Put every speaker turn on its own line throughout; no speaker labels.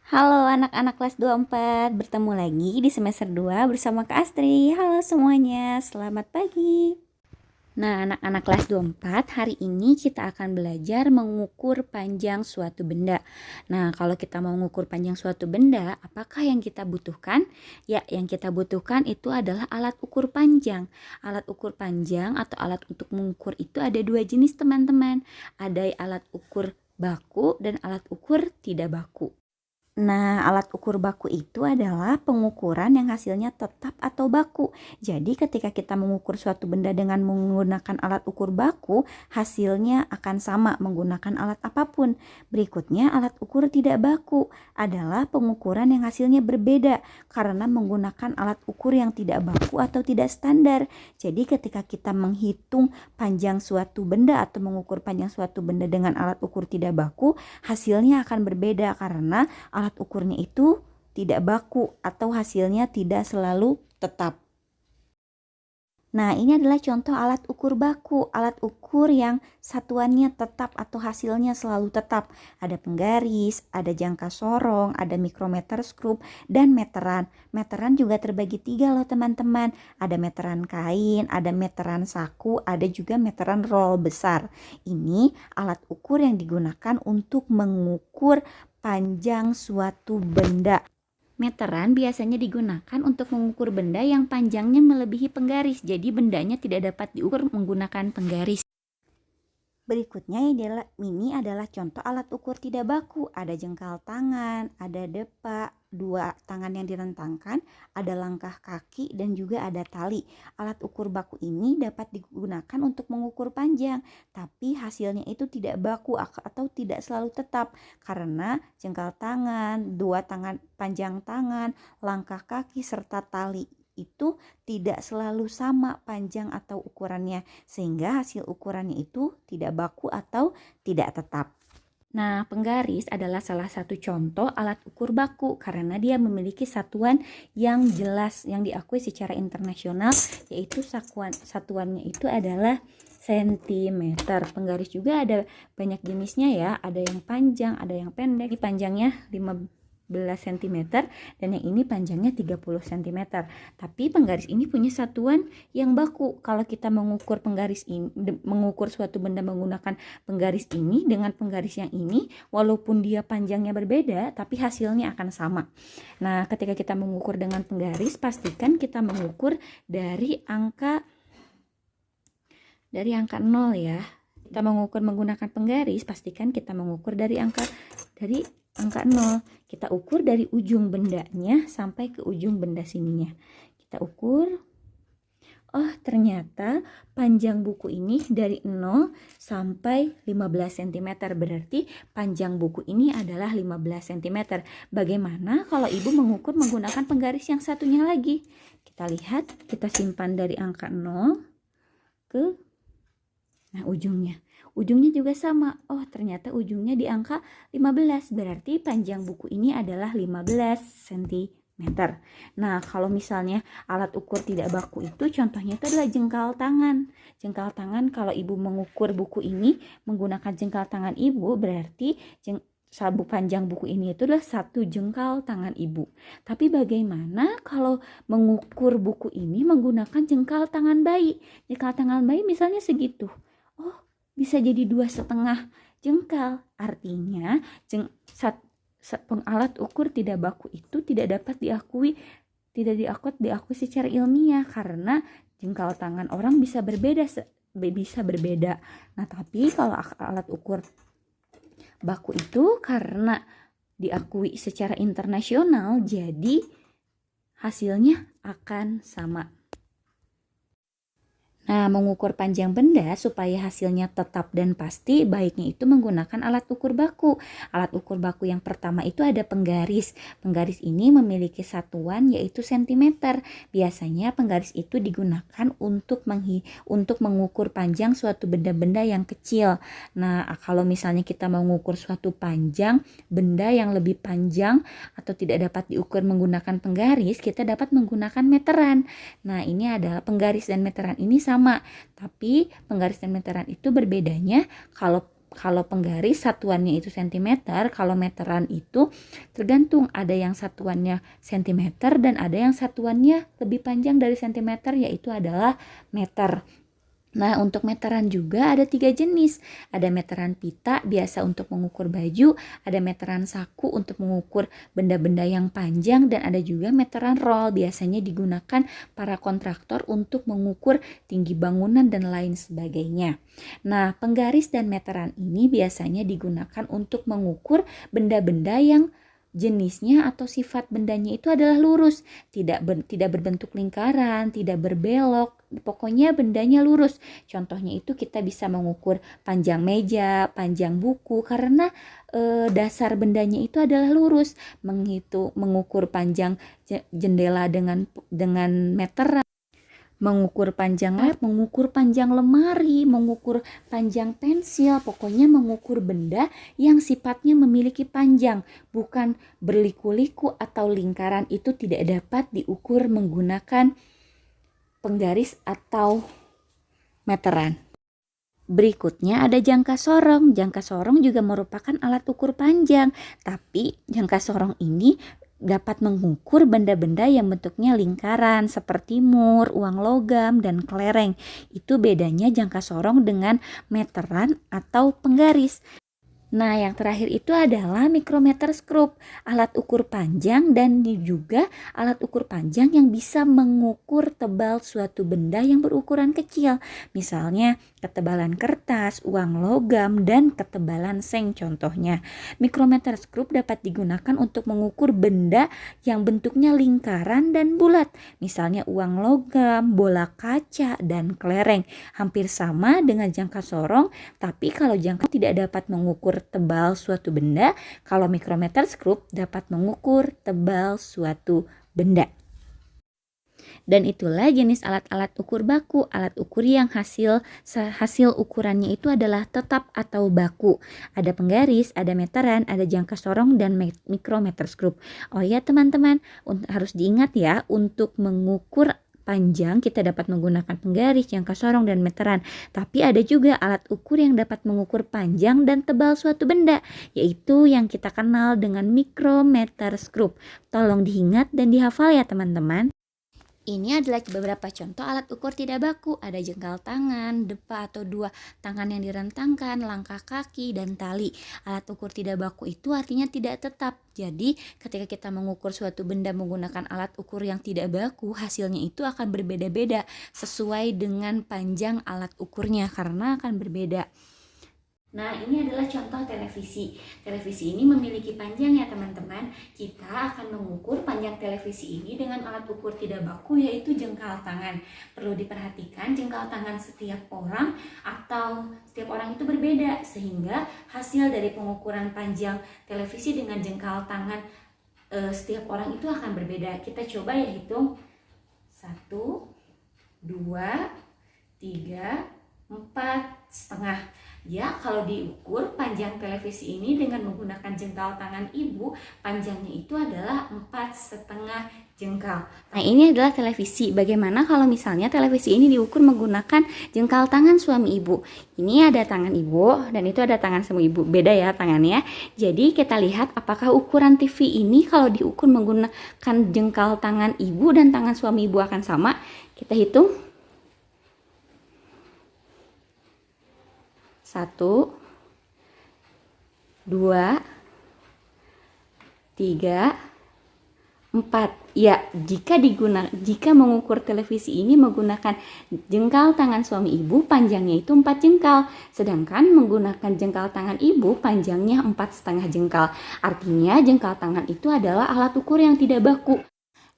Halo anak-anak kelas 24, bertemu lagi di semester 2 bersama Kak Astri. Halo semuanya, selamat pagi. Nah, anak-anak kelas 24, hari ini kita akan belajar mengukur panjang suatu benda. Nah, kalau kita mau mengukur panjang suatu benda, apakah yang kita butuhkan? Ya, yang kita butuhkan itu adalah alat ukur panjang. Alat ukur panjang atau alat untuk mengukur itu ada dua jenis teman-teman. Ada alat ukur baku dan alat ukur tidak baku. Nah, alat ukur baku itu adalah pengukuran yang hasilnya tetap atau baku. Jadi, ketika kita mengukur suatu benda dengan menggunakan alat ukur baku, hasilnya akan sama menggunakan alat apapun. Berikutnya, alat ukur tidak baku adalah pengukuran yang hasilnya berbeda karena menggunakan alat ukur yang tidak baku atau tidak standar. Jadi, ketika kita menghitung panjang suatu benda atau mengukur panjang suatu benda dengan alat ukur tidak baku, hasilnya akan berbeda karena alat ukurnya itu tidak baku atau hasilnya tidak selalu tetap. Nah, ini adalah contoh alat ukur baku, alat ukur yang satuannya tetap atau hasilnya selalu tetap. Ada penggaris, ada jangka sorong, ada mikrometer skrup, dan meteran. Meteran juga terbagi 3 loh teman-teman. Ada meteran kain, ada meteran saku, ada juga meteran roll besar. Ini alat ukur yang digunakan untuk mengukur panjang suatu benda. Meteran biasanya digunakan untuk mengukur benda yang panjangnya melebihi penggaris, jadi bendanya tidak dapat diukur menggunakan penggaris. Berikutnya ini adalah contoh alat ukur tidak baku. Ada jengkal tangan, ada depa, dua tangan yang direntangkan, ada langkah kaki, dan juga ada tali. Alat ukur baku ini dapat digunakan untuk mengukur panjang, tapi hasilnya itu tidak baku atau tidak selalu tetap karena jengkal tangan, dua tangan, panjang tangan, langkah kaki, serta tali itu tidak selalu sama panjang atau ukurannya, sehingga hasil ukurannya itu tidak baku atau tidak tetap. Nah, penggaris adalah salah satu contoh alat ukur baku karena dia memiliki satuan yang jelas yang diakui secara internasional, yaitu satuannya itu adalah sentimeter. Penggaris juga ada banyak jenisnya ya, ada yang panjang, ada yang pendek. Ini panjangnya 15 cm dan yang ini panjangnya 30 cm. Tapi penggaris ini punya satuan yang baku. Kalau kita mengukur penggaris ini, mengukur suatu benda menggunakan penggaris ini dengan penggaris yang ini, walaupun dia panjangnya berbeda, tapi hasilnya akan sama. Nah, ketika kita mengukur dengan penggaris, pastikan kita mengukur dari angka 0 ya. Kita mengukur menggunakan penggaris, pastikan kita mengukur dari angka 0. Kita ukur dari ujung bendanya sampai ke ujung benda sininya. Kita ukur. Oh, ternyata panjang buku ini dari 0 sampai 15 cm. Berarti panjang buku ini adalah 15 cm. Bagaimana kalau ibu mengukur menggunakan penggaris yang satunya lagi? Kita lihat, kita simpan dari angka 0 ke ujungnya. Ujungnya juga sama. Oh, ternyata ujungnya di angka 15. Berarti panjang buku ini adalah 15 cm. Nah, kalau misalnya alat ukur tidak baku itu contohnya itu adalah jengkal tangan. Jengkal tangan, kalau ibu mengukur buku ini menggunakan jengkal tangan ibu, berarti panjang buku ini itu adalah 1 jengkal tangan ibu. Tapi bagaimana kalau mengukur buku ini menggunakan jengkal tangan bayi? Jengkal tangan bayi misalnya segitu. Oh, bisa jadi 2,5 jengkal. Artinya alat ukur tidak baku itu tidak dapat diakui secara ilmiah karena jengkal tangan orang bisa berbeda. Nah, tapi kalau alat ukur baku itu karena diakui secara internasional, jadi hasilnya akan sama. Nah, mengukur panjang benda supaya hasilnya tetap dan pasti, baiknya itu menggunakan alat ukur baku. Alat ukur baku yang pertama itu ada penggaris. Penggaris ini memiliki satuan yaitu sentimeter. Biasanya penggaris itu digunakan untuk mengukur panjang suatu benda-benda yang kecil. Nah, kalau misalnya kita mengukur suatu panjang benda yang lebih panjang atau tidak dapat diukur menggunakan penggaris, kita dapat menggunakan meteran. Nah, ini adalah penggaris dan meteran ini sama, tapi penggaris dan meteran itu berbedanya kalau Kalau penggaris satuannya itu sentimeter, kalau meteran itu tergantung, ada yang satuannya sentimeter dan ada yang satuannya lebih panjang dari sentimeter, yaitu adalah meter. Nah, untuk meteran juga ada 3 jenis. Ada meteran pita biasa untuk mengukur baju, ada meteran saku untuk mengukur benda-benda yang panjang, dan ada juga meteran roll biasanya digunakan para kontraktor untuk mengukur tinggi bangunan dan lain sebagainya. Nah, penggaris dan meteran ini biasanya digunakan untuk mengukur benda-benda yang jenisnya atau sifat bendanya itu adalah lurus, tidak berbentuk lingkaran, tidak berbelok, pokoknya bendanya lurus. Contohnya itu kita bisa mengukur panjang meja, panjang buku, karena dasar bendanya itu adalah lurus. Mengukur panjang jendela dengan meter, mengukur panjang lab, mengukur panjang lemari, mengukur panjang pensil, pokoknya mengukur benda yang sifatnya memiliki panjang, bukan berliku-liku atau lingkaran, itu tidak dapat diukur menggunakan penggaris atau meteran. Berikutnya ada jangka sorong. Jangka sorong juga merupakan alat ukur panjang, tapi jangka sorong ini dapat mengukur benda-benda yang bentuknya lingkaran seperti mur, uang logam, dan kelereng. Itu bedanya jangka sorong dengan meteran atau penggaris. Nah, yang terakhir itu adalah mikrometer skrup, alat ukur panjang dan juga alat ukur panjang yang bisa mengukur tebal suatu benda yang berukuran kecil. Misalnya ketebalan kertas, uang logam, dan ketebalan seng contohnya. Mikrometer skrup dapat digunakan untuk mengukur benda yang bentuknya lingkaran dan bulat. Misalnya uang logam, bola kaca, dan kelereng. Hampir sama dengan jangka sorong, tapi kalau jangka tidak dapat mengukur tebal suatu benda, kalau mikrometer skrup dapat mengukur tebal suatu benda. Dan itulah jenis alat-alat ukur baku, alat ukur yang hasil ukurannya itu adalah tetap atau baku. Ada penggaris, ada meteran, ada jangka sorong, dan mikrometer skrup. Oh ya teman-teman, harus diingat ya, untuk mengukur panjang kita dapat menggunakan penggaris, jangka sorong, dan meteran. Tapi ada juga alat ukur yang dapat mengukur panjang dan tebal suatu benda, yaitu yang kita kenal dengan mikrometer skrup. Tolong diingat dan dihafal ya teman-teman. Ini adalah beberapa contoh alat ukur tidak baku. Ada jengkal tangan, depa atau dua tangan yang direntangkan, langkah kaki, dan tali. Alat ukur tidak baku itu artinya tidak tetap. Jadi ketika kita mengukur suatu benda menggunakan alat ukur yang tidak baku, hasilnya itu akan berbeda-beda sesuai dengan panjang alat ukurnya karena akan berbeda. Nah, ini adalah contoh televisi. Televisi ini memiliki panjang ya teman-teman. Kita akan mengukur panjang televisi ini dengan alat ukur tidak baku, yaitu jengkal tangan. Perlu diperhatikan jengkal tangan setiap orang itu berbeda, sehingga hasil dari pengukuran panjang televisi dengan jengkal tangan setiap orang itu akan berbeda. Kita coba ya hitung. 1, 2, 3, 4 setengah. Ya, kalau diukur panjang televisi ini dengan menggunakan jengkal tangan ibu, panjangnya itu adalah 4,5 jengkal. Nah, ini adalah televisi. Bagaimana kalau misalnya televisi ini diukur menggunakan jengkal tangan suami ibu? Ini ada tangan ibu dan itu ada tangan suami ibu. Beda ya tangannya. Jadi kita lihat apakah ukuran TV ini kalau diukur menggunakan jengkal tangan ibu dan tangan suami ibu akan sama. Kita hitung. 1, 2, 3, 4. Ya, jika mengukur televisi ini menggunakan jengkal tangan suami ibu, panjangnya itu 4 jengkal. Sedangkan menggunakan jengkal tangan ibu, panjangnya 4,5 jengkal. Artinya jengkal tangan itu adalah alat ukur yang tidak baku.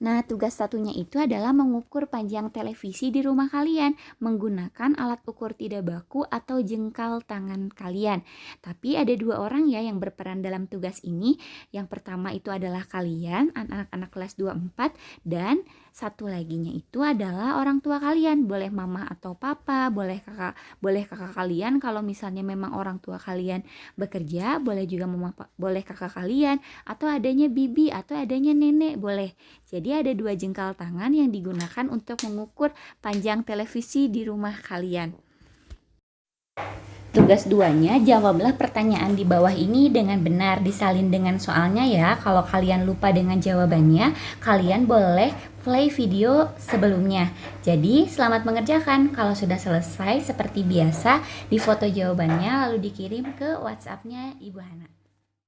Nah, tugas satunya itu adalah mengukur panjang televisi di rumah kalian menggunakan alat ukur tidak baku atau jengkal tangan kalian. Tapi ada 2 orang ya yang berperan dalam tugas ini. Yang pertama itu adalah kalian, anak-anak kelas 2-4, dan satu laginya itu adalah orang tua kalian. Boleh mama atau papa, boleh kakak kalian kalau misalnya memang orang tua kalian bekerja, boleh juga boleh kakak kalian, atau adanya bibi atau adanya nenek, boleh. Jadi ada 2 jengkal tangan yang digunakan untuk mengukur panjang televisi di rumah kalian. Tugas 2-nya, jawablah pertanyaan di bawah ini dengan benar, disalin dengan soalnya ya. Kalau kalian lupa dengan jawabannya, kalian boleh play video sebelumnya. Jadi, selamat mengerjakan. Kalau sudah selesai, seperti biasa, difoto jawabannya lalu dikirim ke WhatsApp-nya Ibu Hana.